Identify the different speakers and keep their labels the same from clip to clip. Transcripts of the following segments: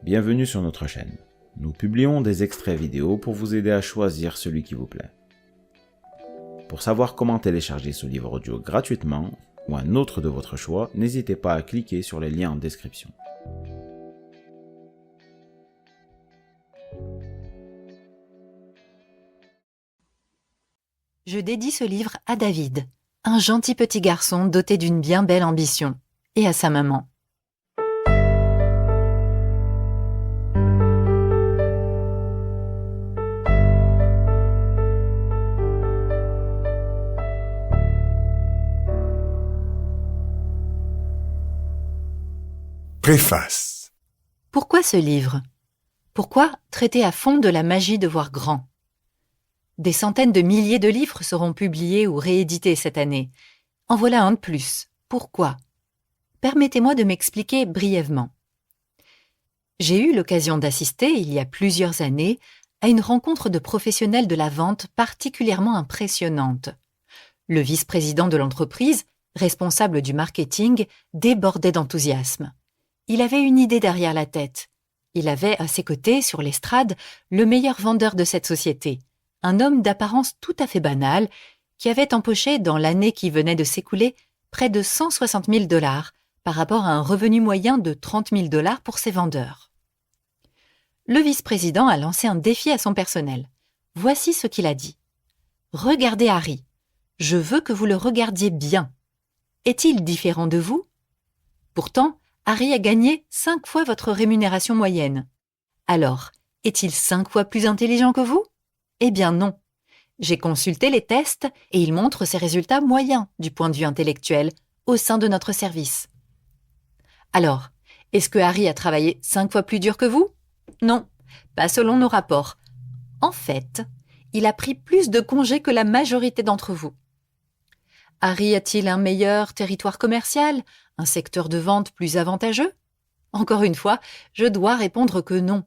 Speaker 1: Bienvenue sur notre chaîne. Nous publions des extraits vidéo pour vous aider à choisir celui qui vous plaît. Pour savoir comment télécharger ce livre audio gratuitement ou un autre de votre choix, n'hésitez pas à cliquer sur les liens en description.
Speaker 2: Je dédie ce livre à David, un gentil petit garçon doté d'une bien belle ambition, et à sa maman.
Speaker 3: Préface.
Speaker 2: Pourquoi ce livre? Pourquoi traiter à fond de la magie de voir grand? Des centaines de milliers de livres seront publiés ou réédités cette année. En voilà un de plus. Pourquoi? Permettez-moi de m'expliquer brièvement. J'ai eu l'occasion d'assister, il y a plusieurs années, à une rencontre de professionnels de la vente particulièrement impressionnante. Le vice-président de l'entreprise, responsable du marketing, débordait d'enthousiasme. Il avait une idée derrière la tête. Il avait à ses côtés, sur l'estrade, le meilleur vendeur de cette société, un homme d'apparence tout à fait banale, qui avait empoché dans l'année qui venait de s'écouler près de 160 000 $ par rapport à un revenu moyen de 30 000 $ pour ses vendeurs. Le vice-président a lancé un défi à son personnel. Voici ce qu'il a dit. « Regardez Harry. Je veux que vous le regardiez bien. Est-il différent de vous? Pourtant, Harry a gagné 5 fois votre rémunération moyenne. Alors, est-il 5 fois plus intelligent que vous? Eh bien non. J'ai consulté les tests et ils montrent ses résultats moyens du point de vue intellectuel au sein de notre service. Alors, est-ce que Harry a travaillé 5 fois plus dur que vous? Non, pas selon nos rapports. En fait, il a pris plus de congés que la majorité d'entre vous. Harry a-t-il un meilleur territoire commercial, un secteur de vente plus avantageux? Encore une fois, je dois répondre que non.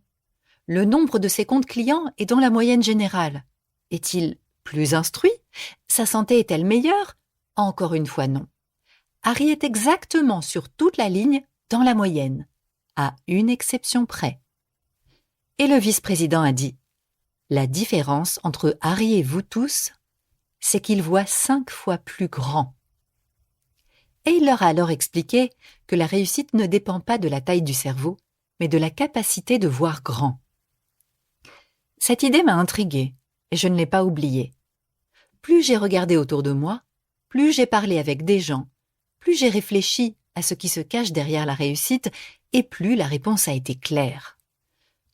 Speaker 2: Le nombre de ses comptes clients est dans la moyenne générale. Est-il plus instruit? Sa santé est-elle meilleure? Encore une fois, non. Harry est exactement sur toute la ligne dans la moyenne, à une exception près. Et le vice-président a dit « La différence entre Harry et vous tous, c'est qu'il voit 5 fois plus grand. » Et il leur a alors expliqué que la réussite ne dépend pas de la taille du cerveau, mais de la capacité de voir grand. Cette idée m'a intriguée, et je ne l'ai pas oubliée. Plus j'ai regardé autour de moi, plus j'ai parlé avec des gens, plus j'ai réfléchi à ce qui se cache derrière la réussite, et plus la réponse a été claire.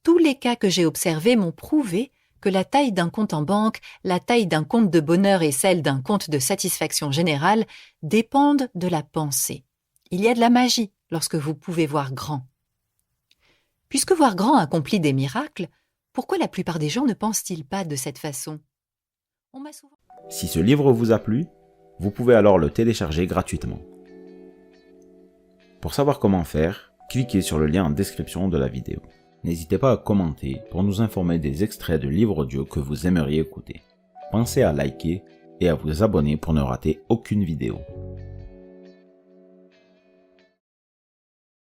Speaker 2: Tous les cas que j'ai observés m'ont prouvé que la taille d'un compte en banque, la taille d'un compte de bonheur et celle d'un compte de satisfaction générale dépendent de la pensée. Il y a de la magie lorsque vous pouvez voir grand. Puisque voir grand accomplit des miracles, pourquoi la plupart des gens ne pensent-ils pas de cette façon?
Speaker 1: Si ce livre vous a plu, vous pouvez alors le télécharger gratuitement. Pour savoir comment faire, cliquez sur le lien en description de la vidéo. N'hésitez pas à commenter pour nous informer des extraits de livres audio que vous aimeriez écouter. Pensez à liker et à vous abonner pour ne rater aucune vidéo.